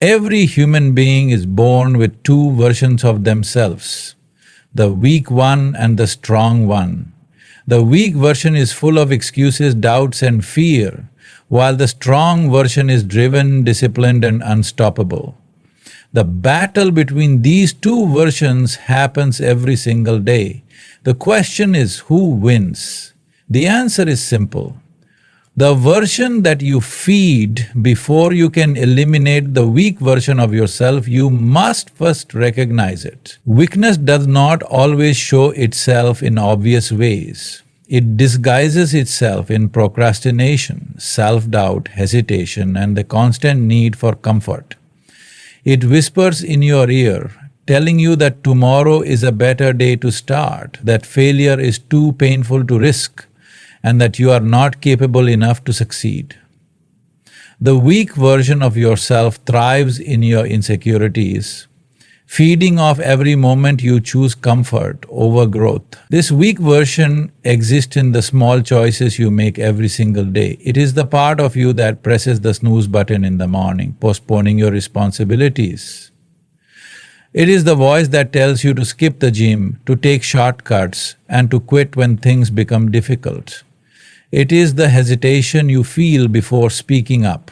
Every human being is born with two versions of themselves, the weak one and the strong one. The weak version is full of excuses, doubts, and fear, while the strong version is driven, disciplined, and unstoppable. The battle between these two versions happens every single day. The question is, who wins? The answer is simple. The version that you feed before you can eliminate the weak version of yourself, you must first recognize it. Weakness does not always show itself in obvious ways. It disguises itself in procrastination, self-doubt, hesitation, and the constant need for comfort. It whispers in your ear, telling you that tomorrow is a better day to start, that failure is too painful to risk, and that you are not capable enough to succeed. The weak version of yourself thrives in your insecurities, feeding off every moment you choose comfort over growth. This weak version exists in the small choices you make every single day. It is the part of you that presses the snooze button in the morning, postponing your responsibilities. It is the voice that tells you to skip the gym, to take shortcuts, and to quit when things become difficult. It is the hesitation you feel before speaking up,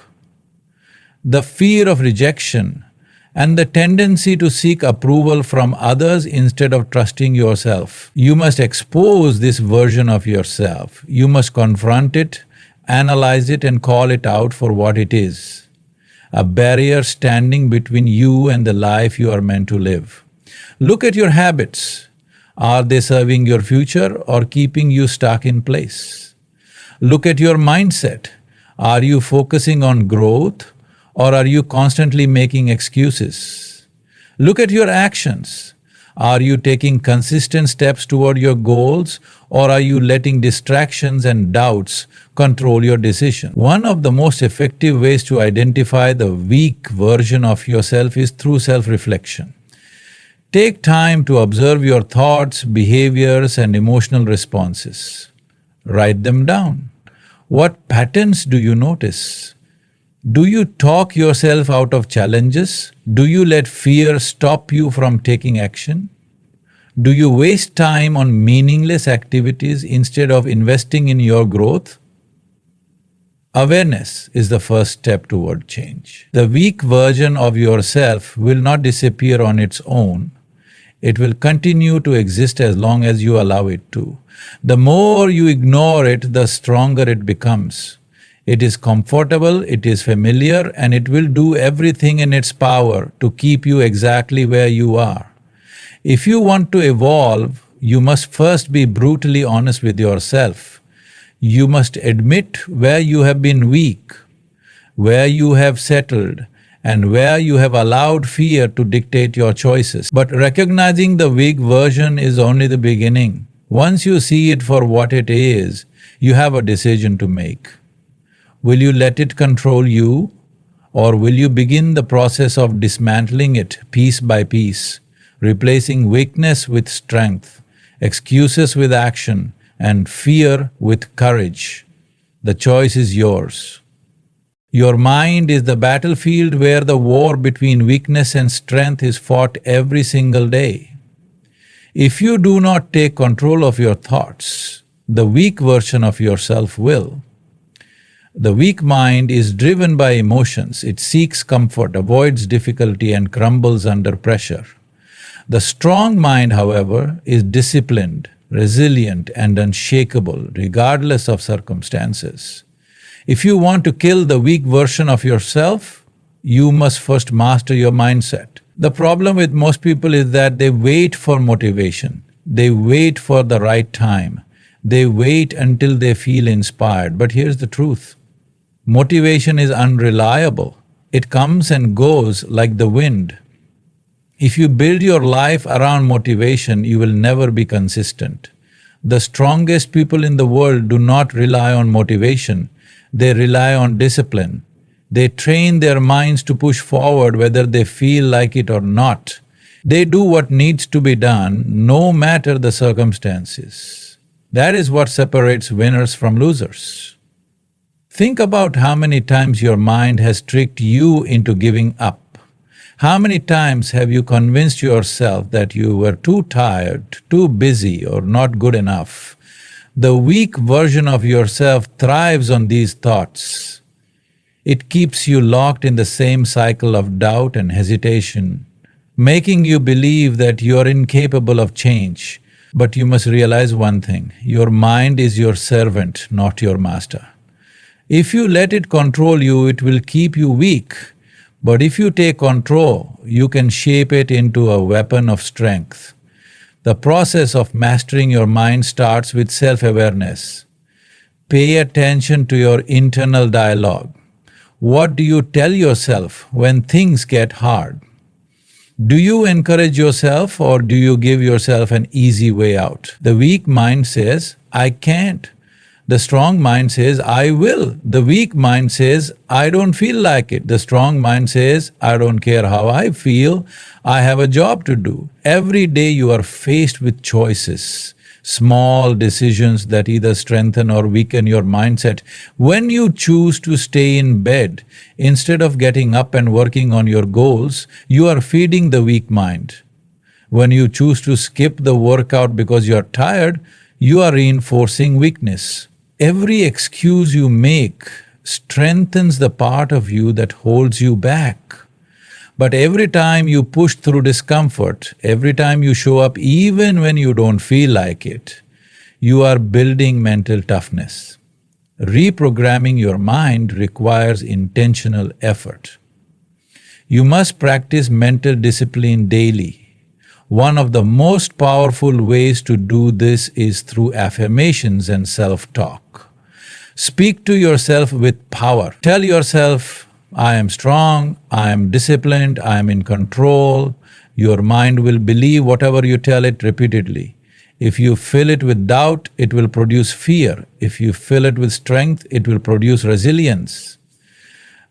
the fear of rejection, and the tendency to seek approval from others instead of trusting yourself. You must expose this version of yourself. You must confront it, analyze it, and call it out for what it is: a barrier standing between you and the life you are meant to live. Look at your habits. Are they serving your future or keeping you stuck in place? Look at your mindset. Are you focusing on growth or are you constantly making excuses? Look at your actions. Are you taking consistent steps toward your goals or are you letting distractions and doubts control your decision? One of the most effective ways to identify the weak version of yourself is through self-reflection. Take time to observe your thoughts, behaviors, and emotional responses. Write them down. What patterns do you notice? Do you talk yourself out of challenges? Do you let fear stop you from taking action? Do you waste time on meaningless activities instead of investing in your growth? Awareness is the first step toward change. The weak version of yourself will not disappear on its own. It will continue to exist as long as you allow it to. The more you ignore it, the stronger it becomes. It is comfortable, it is familiar, and it will do everything in its power to keep you exactly where you are. If you want to evolve, you must first be brutally honest with yourself. You must admit where you have been weak, where you have settled, and where you have allowed fear to dictate your choices. But recognizing the weak version is only the beginning. Once you see it for what it is, you have a decision to make. Will you let it control you, or will you begin the process of dismantling it piece by piece, replacing weakness with strength, excuses with action, and fear with courage? The choice is yours. Your mind is the battlefield where the war between weakness and strength is fought every single day. If you do not take control of your thoughts, the weak version of yourself will. The weak mind is driven by emotions. It seeks comfort, avoids difficulty, and crumbles under pressure. The strong mind, however, is disciplined, resilient, and unshakable, regardless of circumstances. If you want to kill the weak version of yourself, you must first master your mindset. The problem with most people is that they wait for motivation. They wait for the right time. They wait until they feel inspired. But here's the truth. Motivation is unreliable. It comes and goes like the wind. If you build your life around motivation, you will never be consistent. The strongest people in the world do not rely on motivation. They rely on discipline. They train their minds to push forward whether they feel like it or not. They do what needs to be done, no matter the circumstances. That is what separates winners from losers. Think about how many times your mind has tricked you into giving up. How many times have you convinced yourself that you were too tired, too busy, or not good enough? The weak version of yourself thrives on these thoughts. It keeps you locked in the same cycle of doubt and hesitation, making you believe that you are incapable of change. But you must realize one thing: your mind is your servant, not your master. If you let it control you, it will keep you weak. But if you take control, you can shape it into a weapon of strength. The process of mastering your mind starts with self-awareness. Pay attention to your internal dialogue. What do you tell yourself when things get hard? Do you encourage yourself or do you give yourself an easy way out? The weak mind says, I can't. The strong mind says, I will. The weak mind says, I don't feel like it. The strong mind says, I don't care how I feel, I have a job to do. Every day you are faced with choices, small decisions that either strengthen or weaken your mindset. When you choose to stay in bed instead of getting up and working on your goals, you are feeding the weak mind. When you choose to skip the workout because you are tired, you are reinforcing weakness. Every excuse you make strengthens the part of you that holds you back. But every time you push through discomfort, every time you show up even when you don't feel like it, you are building mental toughness. Reprogramming your mind requires intentional effort. You must practice mental discipline daily. One of the most powerful ways to do this is through affirmations and self-talk. Speak to yourself with power. Tell yourself, I am strong, I am disciplined, I am in control. Your mind will believe whatever you tell it repeatedly. If you fill it with doubt, it will produce fear. If you fill it with strength, it will produce resilience.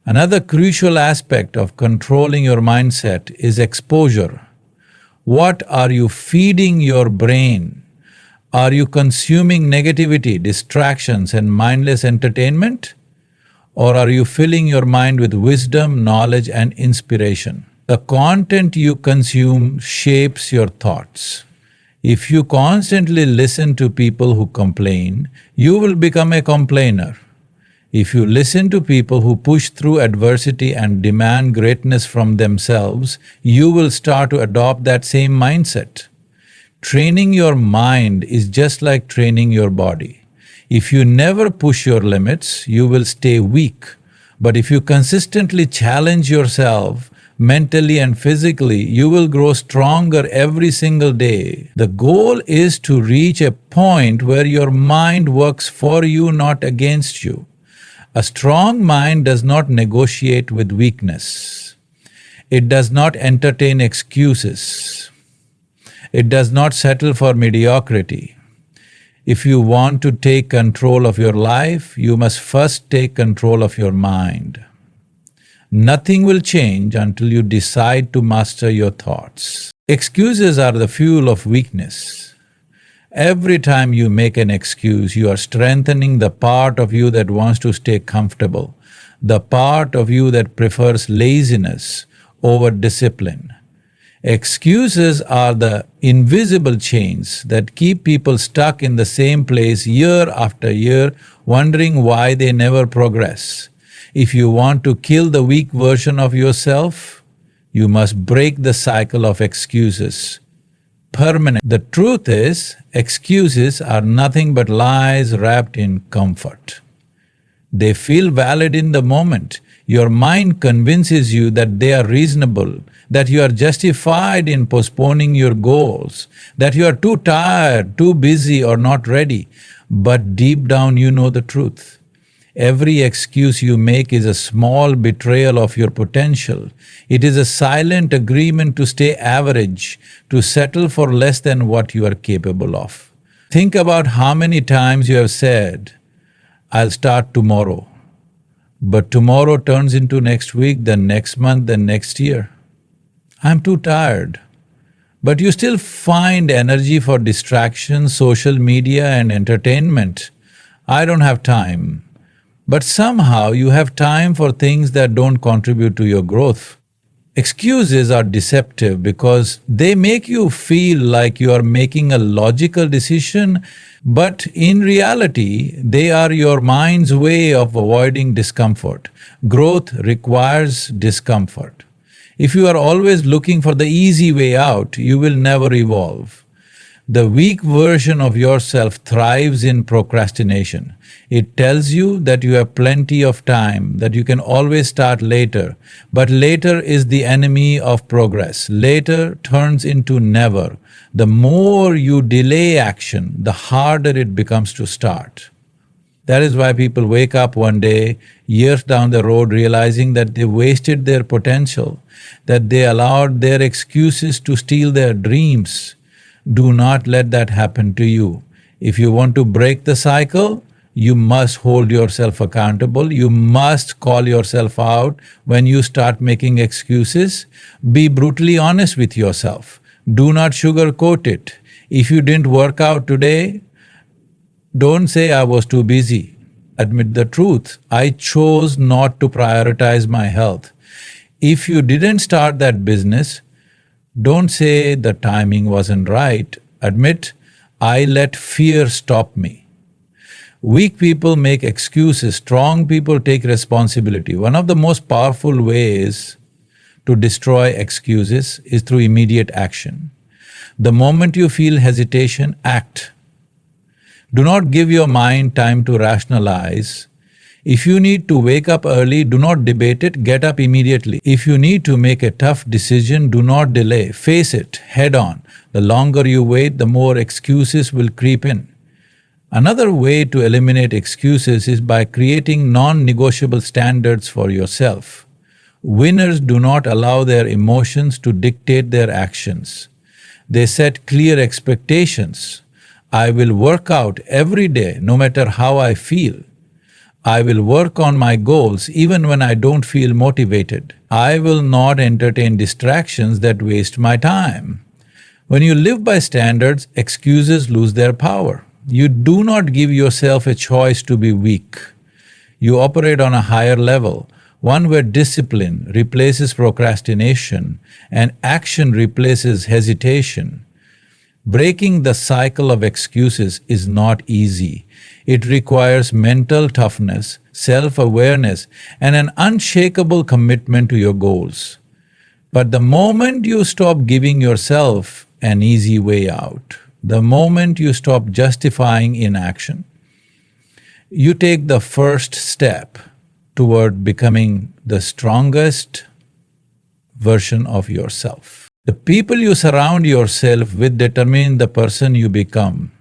Another crucial aspect of controlling your mindset is exposure. What are you feeding your brain? Are you consuming negativity, distractions, and mindless entertainment? Or are you filling your mind with wisdom, knowledge, and inspiration? The content you consume shapes your thoughts. If you constantly listen to people who complain, you will become a complainer. If you listen to people who push through adversity and demand greatness from themselves, you will start to adopt that same mindset. Training your mind is just like training your body. If you never push your limits, you will stay weak. But if you consistently challenge yourself mentally and physically, you will grow stronger every single day. The goal is to reach a point where your mind works for you, not against you. A strong mind does not negotiate with weakness. It does not entertain excuses. It does not settle for mediocrity. If you want to take control of your life, you must first take control of your mind. Nothing will change until you decide to master your thoughts. Excuses are the fuel of weakness. Every time you make an excuse, you are strengthening the part of you that wants to stay comfortable, the part of you that prefers laziness over discipline. Excuses are the invisible chains that keep people stuck in the same place year after year, wondering why they never progress. If you want to kill the weak version of yourself, you must break the cycle of excuses. Permanent. The truth is, excuses are nothing but lies wrapped in comfort. They feel valid in the moment. Your mind convinces you that they are reasonable, that you are justified in postponing your goals, that you are too tired, too busy, or not ready. But deep down you know the truth. Every excuse you make is a small betrayal of your potential. It is a silent agreement to stay average, to settle for less than what you are capable of. Think about how many times you have said, I'll start tomorrow. But tomorrow turns into next week, then next month, then next year. I'm too tired. But you still find energy for distraction, social media, and entertainment. I don't have time. But somehow you have time for things that don't contribute to your growth. Excuses are deceptive because they make you feel like you are making a logical decision, but in reality, they are your mind's way of avoiding discomfort. Growth requires discomfort. If you are always looking for the easy way out, you will never evolve. The weak version of yourself thrives in procrastination. It tells you that you have plenty of time, that you can always start later. But later is the enemy of progress. Later turns into never. The more you delay action, the harder it becomes to start. That is why people wake up one day, years down the road, realizing that they wasted their potential, that they allowed their excuses to steal their dreams. Do not let that happen to you. If you want to break the cycle, you must hold yourself accountable. You must call yourself out when you start making excuses. Be brutally honest with yourself. Do not sugarcoat it. If you didn't work out today, don't say I was too busy. Admit the truth. I chose not to prioritize my health. If you didn't start that business, don't say the timing wasn't right. Admit, I let fear stop me. Weak people make excuses. Strong people take responsibility. One of the most powerful ways to destroy excuses is through immediate action. The moment you feel hesitation, act. Do not give your mind time to rationalize. If you need to wake up early, do not debate it, get up immediately. If you need to make a tough decision, do not delay. Face it head on. The longer you wait, the more excuses will creep in. Another way to eliminate excuses is by creating non-negotiable standards for yourself. Winners do not allow their emotions to dictate their actions. They set clear expectations. I will work out every day, no matter how I feel. I will work on my goals even when I don't feel motivated. I will not entertain distractions that waste my time. When you live by standards, excuses lose their power. You do not give yourself a choice to be weak. You operate on a higher level, one where discipline replaces procrastination and action replaces hesitation. Breaking the cycle of excuses is not easy. It requires mental toughness, self-awareness, and an unshakable commitment to your goals. But the moment you stop giving yourself an easy way out, the moment you stop justifying inaction, you take the first step toward becoming the strongest version of yourself. The people you surround yourself with determine the person you become.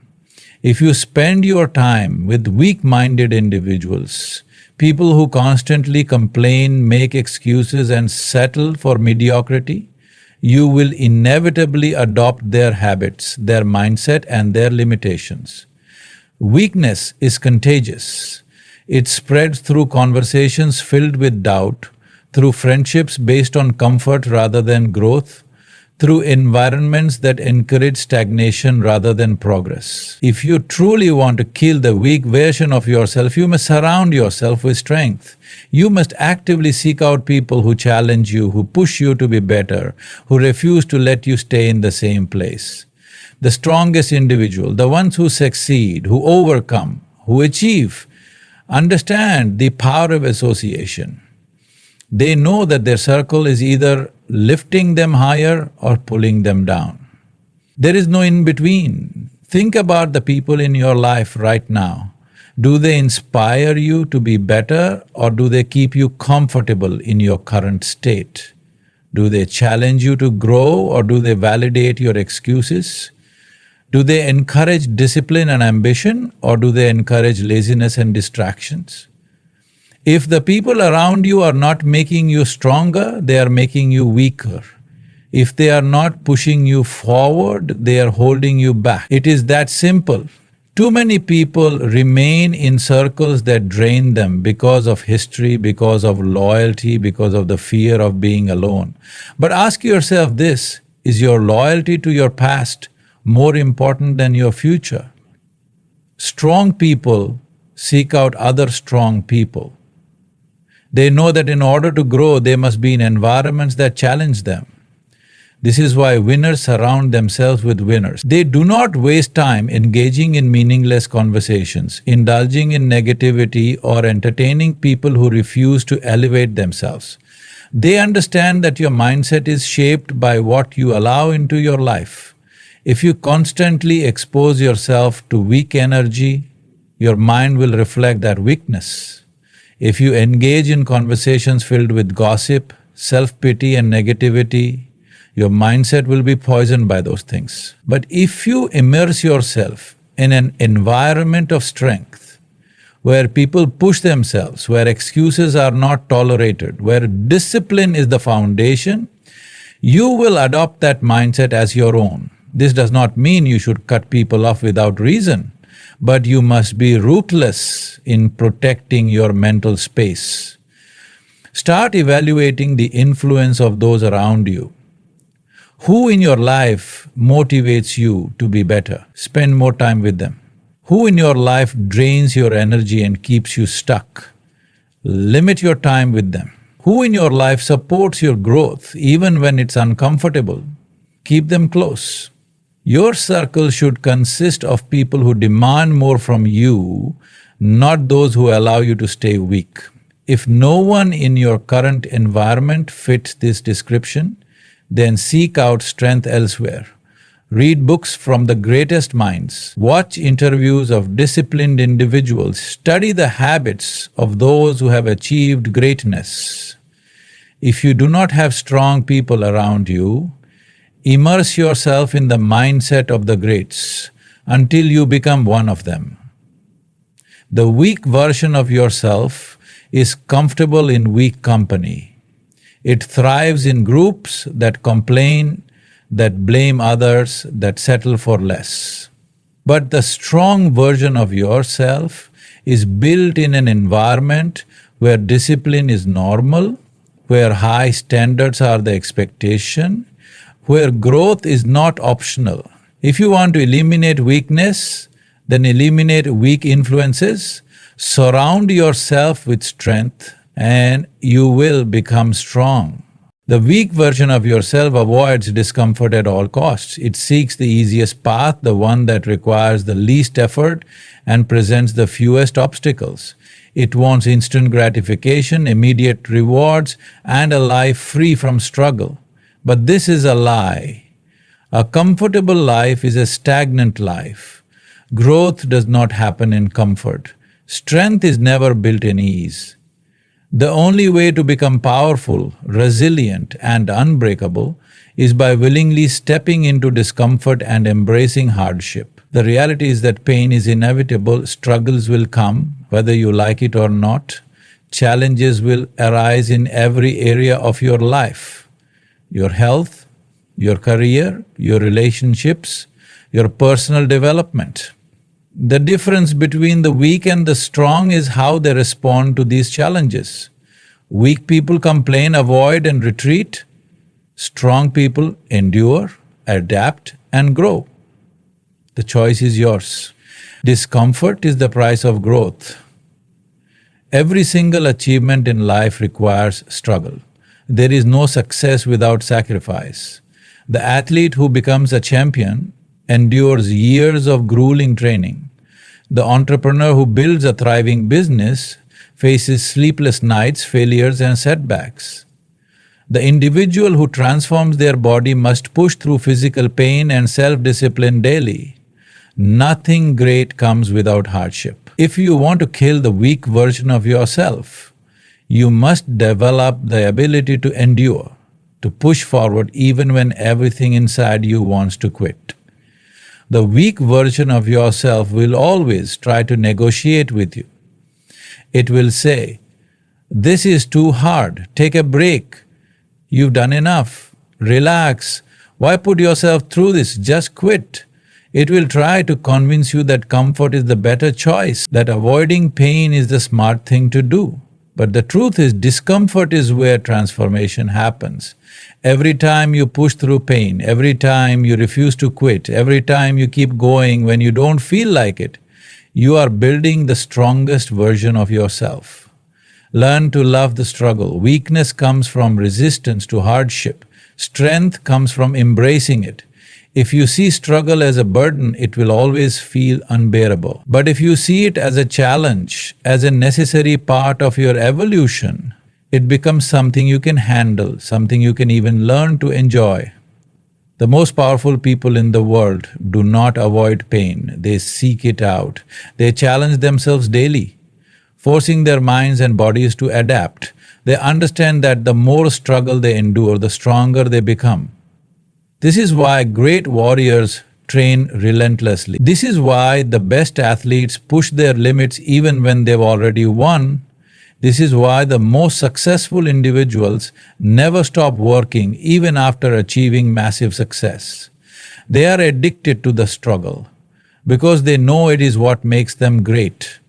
If you spend your time with weak-minded individuals, people who constantly complain, make excuses, and settle for mediocrity, you will inevitably adopt their habits, their mindset, and their limitations. Weakness is contagious. It spreads through conversations filled with doubt, through friendships based on comfort rather than growth, through environments that encourage stagnation rather than progress. If you truly want to kill the weak version of yourself, you must surround yourself with strength. You must actively seek out people who challenge you, who push you to be better, who refuse to let you stay in the same place. The strongest individual, the ones who succeed, who overcome, who achieve, understand the power of association. They know that their circle is either lifting them higher or pulling them down. There is no in-between. Think about the people in your life right now. Do they inspire you to be better, or do they keep you comfortable in your current state? Do they challenge you to grow, or do they validate your excuses? Do they encourage discipline and ambition, or do they encourage laziness and distractions? If the people around you are not making you stronger, they are making you weaker. If they are not pushing you forward, they are holding you back. It is that simple. Too many people remain in circles that drain them because of history, because of loyalty, because of the fear of being alone. But ask yourself this: is your loyalty to your past more important than your future? Strong people seek out other strong people. They know that in order to grow, they must be in environments that challenge them. This is why winners surround themselves with winners. They do not waste time engaging in meaningless conversations, indulging in negativity, or entertaining people who refuse to elevate themselves. They understand that your mindset is shaped by what you allow into your life. If you constantly expose yourself to weak energy, your mind will reflect that weakness. If you engage in conversations filled with gossip, self-pity, and negativity, your mindset will be poisoned by those things. But if you immerse yourself in an environment of strength, where people push themselves, where excuses are not tolerated, where discipline is the foundation, you will adopt that mindset as your own. This does not mean you should cut people off without reason, but you must be ruthless in protecting your mental space. Start evaluating the influence of those around you. Who in your life motivates you to be better? Spend more time with them. Who in your life drains your energy and keeps you stuck? Limit your time with them. Who in your life supports your growth even when it's uncomfortable? Keep them close. Your circle should consist of people who demand more from you, not those who allow you to stay weak. If no one in your current environment fits this description, then seek out strength elsewhere. Read books from the greatest minds. Watch interviews of disciplined individuals. Study the habits of those who have achieved greatness. If you do not have strong people around you, immerse yourself in the mindset of the greats until you become one of them. The weak version of yourself is comfortable in weak company. It thrives in groups that complain, that blame others, that settle for less. But the strong version of yourself is built in an environment where discipline is normal, where high standards are the expectation, where growth is not optional. If you want to eliminate weakness, then eliminate weak influences, surround yourself with strength, and you will become strong. The weak version of yourself avoids discomfort at all costs. It seeks the easiest path, the one that requires the least effort and presents the fewest obstacles. It wants instant gratification, immediate rewards, and a life free from struggle. But this is a lie. A comfortable life is a stagnant life. Growth does not happen in comfort. Strength is never built in ease. The only way to become powerful, resilient, and unbreakable is by willingly stepping into discomfort and embracing hardship. The reality is that pain is inevitable, struggles will come, whether you like it or not. Challenges will arise in every area of your life. Your health, your career, your relationships, your personal development. The difference between the weak and the strong is how they respond to these challenges. Weak people complain, avoid, and retreat. Strong people endure, adapt, and grow. The choice is yours. Discomfort is the price of growth. Every single achievement in life requires struggle. There is no success without sacrifice. The athlete who becomes a champion endures years of grueling training. The entrepreneur who builds a thriving business faces sleepless nights, failures, and setbacks. The individual who transforms their body must push through physical pain and self-discipline daily. Nothing great comes without hardship. If you want to kill the weak version of yourself, you must develop the ability to endure, to push forward even when everything inside you wants to quit. The weak version of yourself will always try to negotiate with you. It will say, "This is too hard, take a break. You've done enough, relax. Why put yourself through this? Just quit." It will try to convince you that comfort is the better choice, that avoiding pain is the smart thing to do. But the truth is, discomfort is where transformation happens. Every time you push through pain, every time you refuse to quit, every time you keep going when you don't feel like it, you are building the strongest version of yourself. Learn to love the struggle. Weakness comes from resistance to hardship. Strength comes from embracing it. If you see struggle as a burden, it will always feel unbearable. But if you see it as a challenge, as a necessary part of your evolution, it becomes something you can handle, something you can even learn to enjoy. The most powerful people in the world do not avoid pain, they seek it out. They challenge themselves daily, forcing their minds and bodies to adapt. They understand that the more struggle they endure, the stronger they become. This is why great warriors train relentlessly. This is why the best athletes push their limits even when they've already won. This is why the most successful individuals never stop working even after achieving massive success. They are addicted to the struggle because they know it is what makes them great.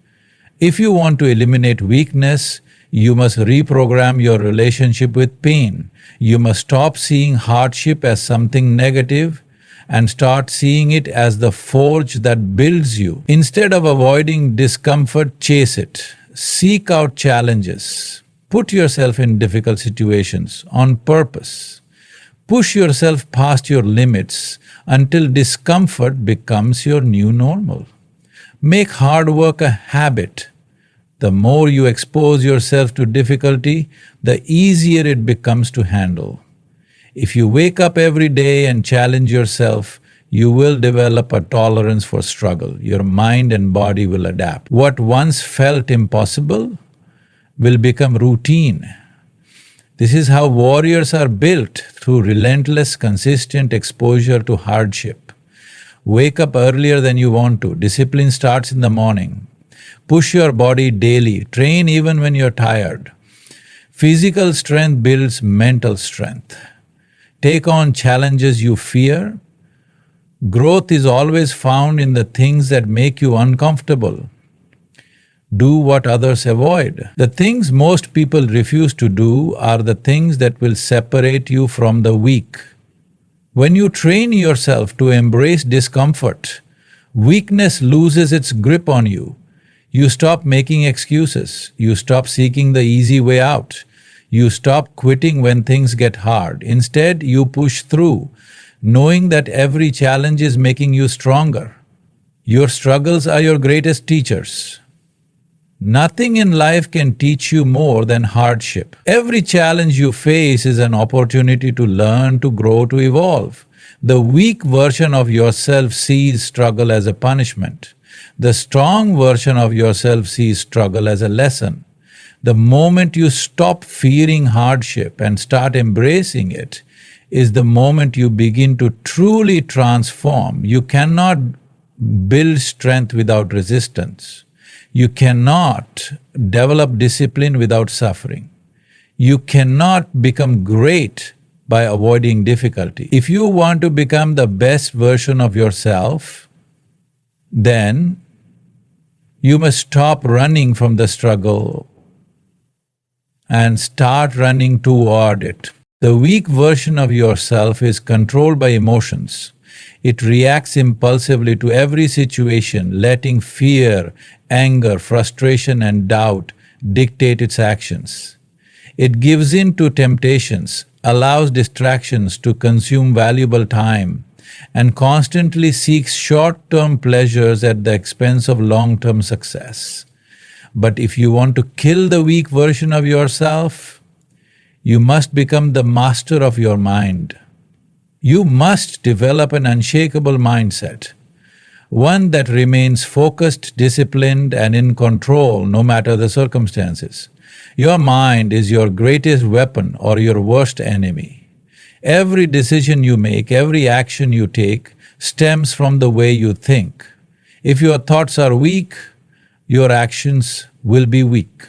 If you want to eliminate weakness, you must reprogram your relationship with pain. You must stop seeing hardship as something negative and start seeing it as the forge that builds you. Instead of avoiding discomfort, chase it. Seek out challenges. Put yourself in difficult situations on purpose. Push yourself past your limits until discomfort becomes your new normal. Make hard work a habit. The more you expose yourself to difficulty, the easier it becomes to handle. If you wake up every day and challenge yourself, you will develop a tolerance for struggle. Your mind and body will adapt. What once felt impossible will become routine. This is how warriors are built, through relentless, consistent exposure to hardship. Wake up earlier than you want to. Discipline starts in the morning. Push your body daily. Train even when you're tired. Physical strength builds mental strength. Take on challenges you fear. Growth is always found in the things that make you uncomfortable. Do what others avoid. The things most people refuse to do are the things that will separate you from the weak. When you train yourself to embrace discomfort, weakness loses its grip on you. You stop making excuses. You stop seeking the easy way out. You stop quitting when things get hard. Instead, you push through, knowing that every challenge is making you stronger. Your struggles are your greatest teachers. Nothing in life can teach you more than hardship. Every challenge you face is an opportunity to learn, to grow, to evolve. The weak version of yourself sees struggle as a punishment. The strong version of yourself sees struggle as a lesson. The moment you stop fearing hardship and start embracing it is the moment you begin to truly transform. You cannot build strength without resistance. You cannot develop discipline without suffering. You cannot become great by avoiding difficulty. If you want to become the best version of yourself, then you must stop running from the struggle and start running toward it. The weak version of yourself is controlled by emotions. It reacts impulsively to every situation, letting fear, anger, frustration, and doubt dictate its actions. It gives in to temptations, allows distractions to consume valuable time, and constantly seeks short-term pleasures at the expense of long-term success. But if you want to kill the weak version of yourself, you must become the master of your mind. You must develop an unshakable mindset, one that remains focused, disciplined, and in control no matter the circumstances. Your mind is your greatest weapon or your worst enemy. Every decision you make, every action you take stems from the way you think. If your thoughts are weak, your actions will be weak.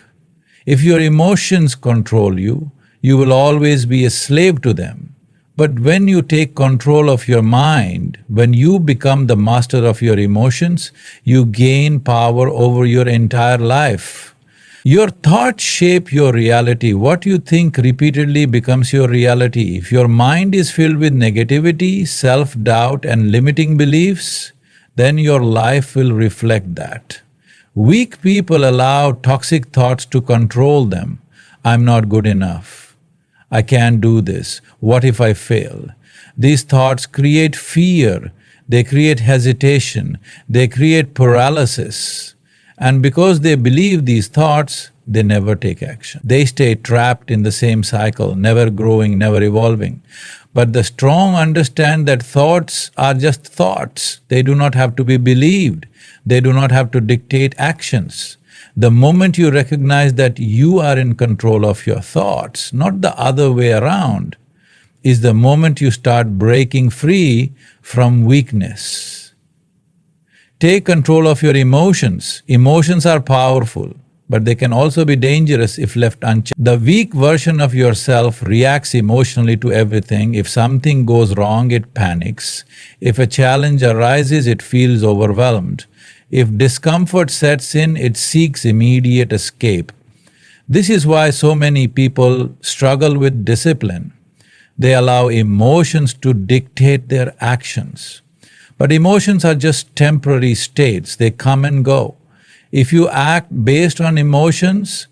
If your emotions control you, you will always be a slave to them. But when you take control of your mind, when you become the master of your emotions, you gain power over your entire life. Your thoughts shape your reality. What you think repeatedly becomes your reality. If your mind is filled with negativity, self-doubt, and limiting beliefs, then your life will reflect that. Weak people allow toxic thoughts to control them. I'm not good enough. I can't do this. What if I fail? These thoughts create fear, they create hesitation, they create paralysis. And because they believe these thoughts, they never take action. They stay trapped in the same cycle, never growing, never evolving. But the strong understand that thoughts are just thoughts. They do not have to be believed. They do not have to dictate actions. The moment you recognize that you are in control of your thoughts, not the other way around, is the moment you start breaking free from weakness. Take control of your emotions. Emotions are powerful, but they can also be dangerous if left unchecked. The weak version of yourself reacts emotionally to everything. If something goes wrong, it panics. If a challenge arises, it feels overwhelmed. If discomfort sets in, it seeks immediate escape. This is why so many people struggle with discipline. They allow emotions to dictate their actions. But emotions are just temporary states, they come and go. If you act based on emotions,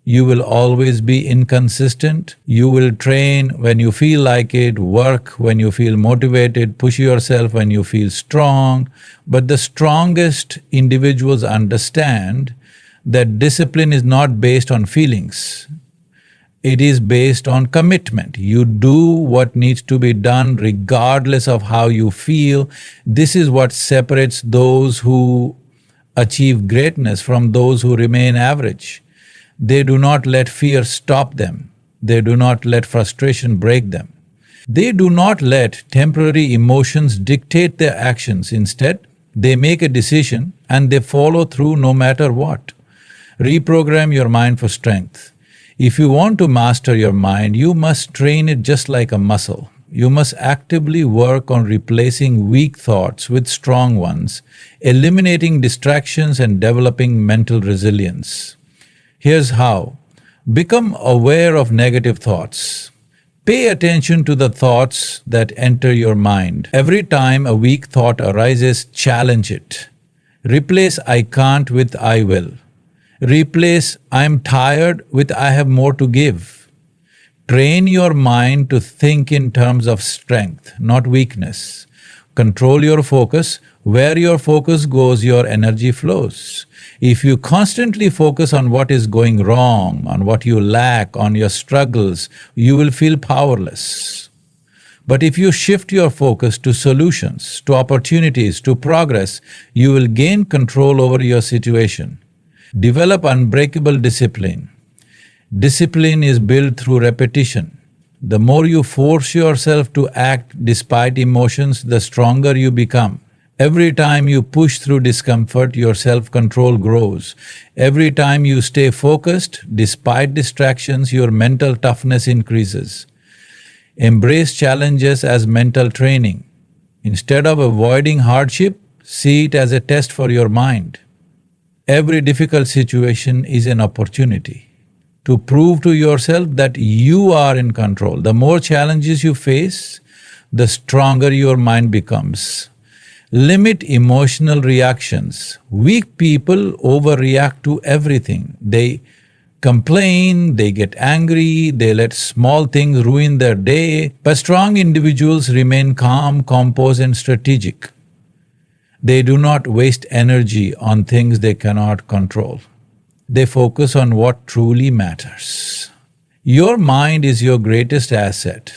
you will always be inconsistent. You will train when you feel like it, work when you feel motivated, push yourself when you feel strong. But the strongest individuals understand that discipline is not based on feelings. It is based on commitment. You do what needs to be done regardless of how you feel. This is what separates those who achieve greatness from those who remain average. They do not let fear stop them. They do not let frustration break them. They do not let temporary emotions dictate their actions. Instead, they make a decision and they follow through no matter what. Reprogram your mind for strength. If you want to master your mind, you must train it just like a muscle. You must actively work on replacing weak thoughts with strong ones, eliminating distractions and developing mental resilience. Here's how. Become aware of negative thoughts. Pay attention to the thoughts that enter your mind. Every time a weak thought arises, challenge it. Replace I can't with I will. Replace I'm tired with I have more to give. Train your mind to think in terms of strength, not weakness. Control your focus. Where your focus goes, your energy flows. If you constantly focus on what is going wrong, on what you lack, on your struggles, you will feel powerless. But if you shift your focus to solutions, to opportunities, to progress, you will gain control over your situation. Develop unbreakable discipline. Discipline is built through repetition. The more you force yourself to act despite emotions, the stronger you become. Every time you push through discomfort, your self-control grows. Every time you stay focused, despite distractions, your mental toughness increases. Embrace challenges as mental training. Instead of avoiding hardship, see it as a test for your mind. Every difficult situation is an opportunity to prove to yourself that you are in control. The more challenges you face, the stronger your mind becomes. Limit emotional reactions. Weak people overreact to everything. They complain, they get angry, they let small things ruin their day. But strong individuals remain calm, composed, and strategic. They do not waste energy on things they cannot control. They focus on what truly matters. Your mind is your greatest asset.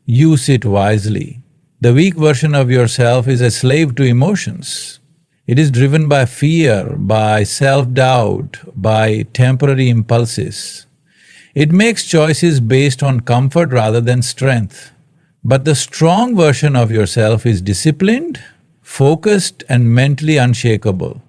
Use it wisely. The weak version of yourself is a slave to emotions. It is driven by fear, by self-doubt, by temporary impulses. It makes choices based on comfort rather than strength. But the strong version of yourself is disciplined, focused, and mentally unshakable.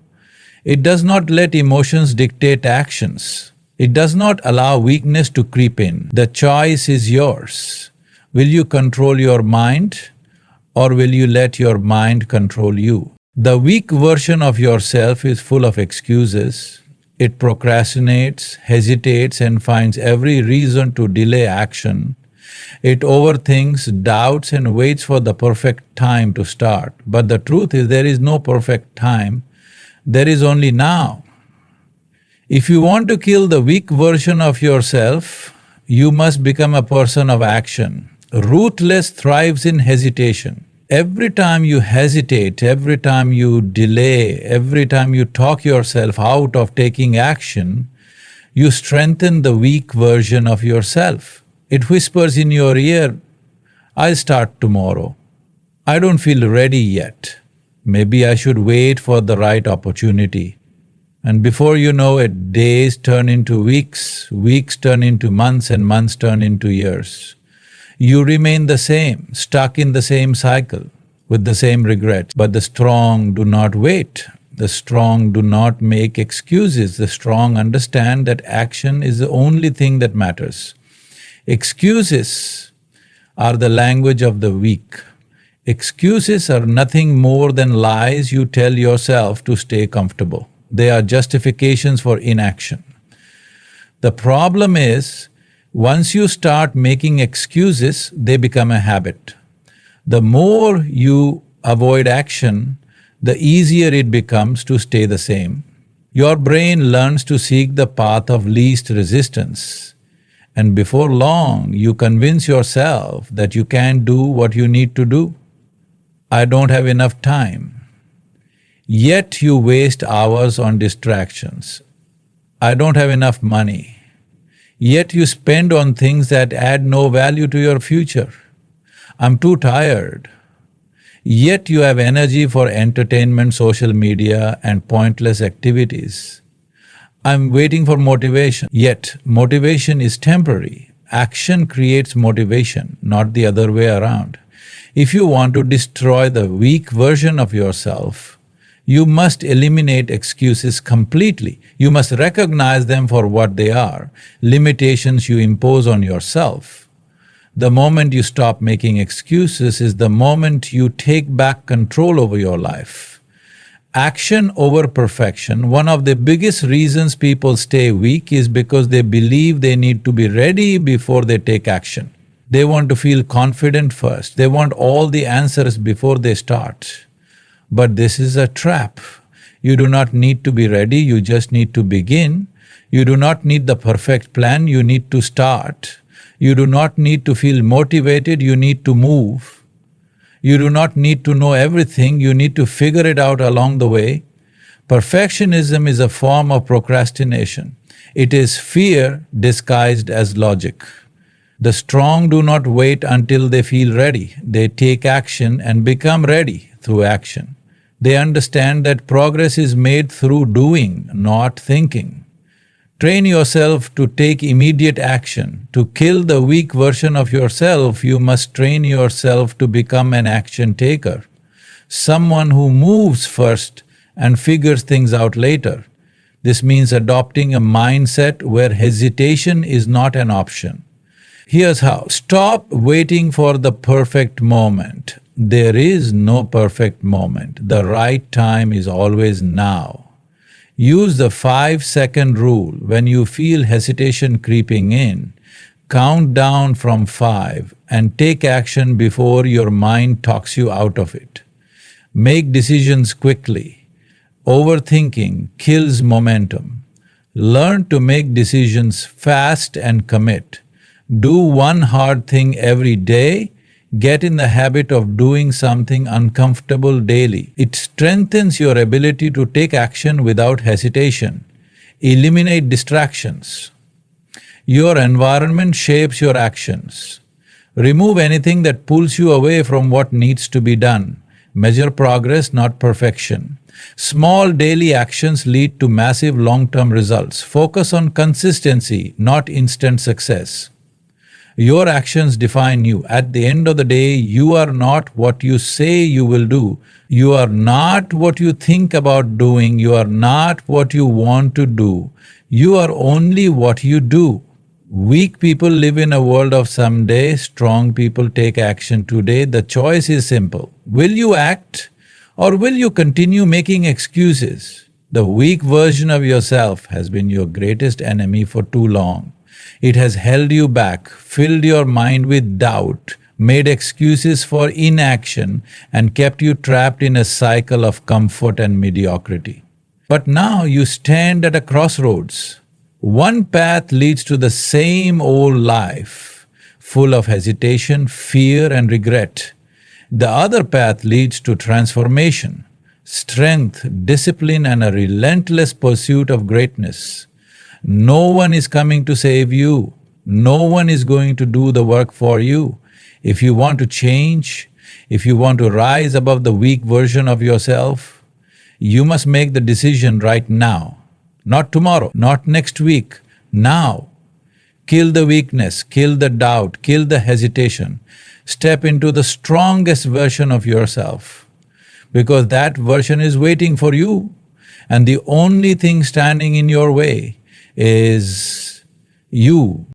It does not let emotions dictate actions. It does not allow weakness to creep in. The choice is yours. Will you control your mind, or will you let your mind control you? The weak version of yourself is full of excuses. It procrastinates, hesitates, and finds every reason to delay action. It overthinks, doubts, and waits for the perfect time to start. But the truth is, there is no perfect time. There is only now. If you want to kill the weak version of yourself, you must become a person of action. Ruthless thrives in hesitation. Every time you hesitate, every time you delay, every time you talk yourself out of taking action, you strengthen the weak version of yourself. It whispers in your ear, I'll start tomorrow. I don't feel ready yet. Maybe I should wait for the right opportunity. And before you know it, days turn into weeks, weeks turn into months, and months turn into years. You remain the same, stuck in the same cycle, with the same regrets. But the strong do not wait. The strong do not make excuses. The strong understand that action is the only thing that matters. Excuses are the language of the weak. Excuses are nothing more than lies you tell yourself to stay comfortable. They are justifications for inaction. The problem is, once you start making excuses, they become a habit. The more you avoid action, the easier it becomes to stay the same. Your brain learns to seek the path of least resistance. And before long, you convince yourself that you can't do what you need to do. I don't have enough time. Yet you waste hours on distractions. I don't have enough money. Yet you spend on things that add no value to your future. I'm too tired. Yet you have energy for entertainment, social media, and pointless activities. I'm waiting for motivation. Yet motivation is temporary. Action creates motivation, not the other way around. If you want to destroy the weak version of yourself, you must eliminate excuses completely. You must recognize them for what they are, limitations you impose on yourself. The moment you stop making excuses is the moment you take back control over your life. Action over perfection. One of the biggest reasons people stay weak is because they believe they need to be ready before they take action. They want to feel confident first. They want all the answers before they start. But this is a trap. You do not need to be ready, you just need to begin. You do not need the perfect plan, you need to start. You do not need to feel motivated, you need to move. You do not need to know everything, you need to figure it out along the way. Perfectionism is a form of procrastination. It is fear disguised as logic. The strong do not wait until they feel ready. They take action and become ready through action. They understand that progress is made through doing, not thinking. Train yourself to take immediate action. To kill the weak version of yourself, you must train yourself to become an action taker. Someone who moves first and figures things out later. This means adopting a mindset where hesitation is not an option. Here's how. Stop waiting for the perfect moment. There is no perfect moment. The right time is always now. Use the 5-second rule. When you feel hesitation creeping in, count down from 5 and take action before your mind talks you out of it. Make decisions quickly. Overthinking kills momentum. Learn to make decisions fast and commit. Do one hard thing every day. Get in the habit of doing something uncomfortable daily. It strengthens your ability to take action without hesitation. Eliminate distractions. Your environment shapes your actions. Remove anything that pulls you away from what needs to be done. Measure progress, not perfection. Small daily actions lead to massive long-term results. Focus on consistency, not instant success. Your actions define you. At the end of the day, you are not what you say you will do. You are not what you think about doing. You are not what you want to do. You are only what you do. Weak people live in a world of someday. Strong people take action today. The choice is simple. Will you act or will you continue making excuses? The weak version of yourself has been your greatest enemy for too long. It has held you back, filled your mind with doubt, made excuses for inaction, and kept you trapped in a cycle of comfort and mediocrity. But now you stand at a crossroads. One path leads to the same old life, full of hesitation, fear, and regret. The other path leads to transformation, strength, discipline, and a relentless pursuit of greatness. No one is coming to save you. No one is going to do the work for you. If you want to change, if you want to rise above the weak version of yourself, you must make the decision right now. Not tomorrow, not next week, now. Kill the weakness, kill the doubt, kill the hesitation. Step into the strongest version of yourself, because that version is waiting for you. And the only thing standing in your way is you.